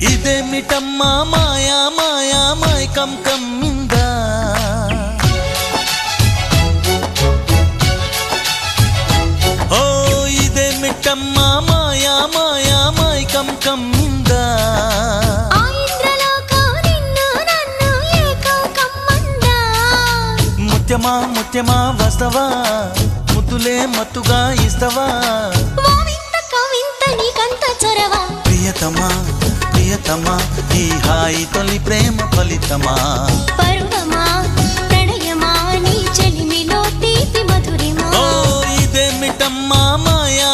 ఇదేమిటమ్మా మాయా మాయా మైకం కమ్మిందా ఓ ఇదేమిటమ్మా మాయా మాయా మైకం కమ్మిందా ముత్యమా ముత్యమా వస్తవా ముద్దులే మత్తుగా ఇస్తవా ప్రియతమా ప్రియతమా ఈ హాయి తొలి ప్రేమ ఫలితమా పర్వమా ప్రణయమా నీ చెలిమిలో తీపి మధురిమా ఓ ఇదేమిటమ్మా మాయా